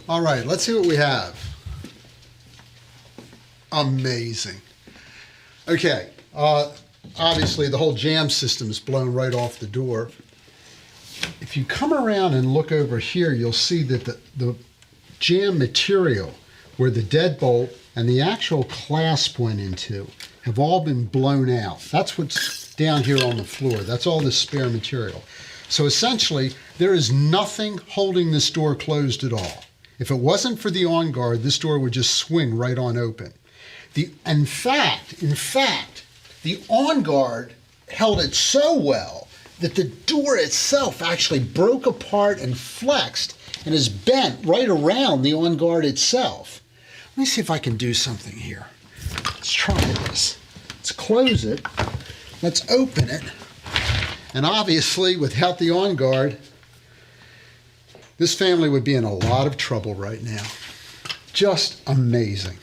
All right, let's see what we have. Amazing. Okay, obviously the whole jam system is blown right off the door. If you come around and look over here, you'll see that the jam material where the deadbolt and the actual clasp went into have all been blown out. That's what's down here on the floor. That's all the spare material. So essentially, there is nothing holding this door closed at all. If it wasn't for the on guard, this door would just swing right on open. In fact, the on guard held it so well that the door itself actually broke apart and flexed and is bent right around the on guard itself. Let me see if I can do something here. Let's try this. Let's close it. Let's open it. And obviously, without the on guard, this family would be in a lot of trouble right now. Just amazing.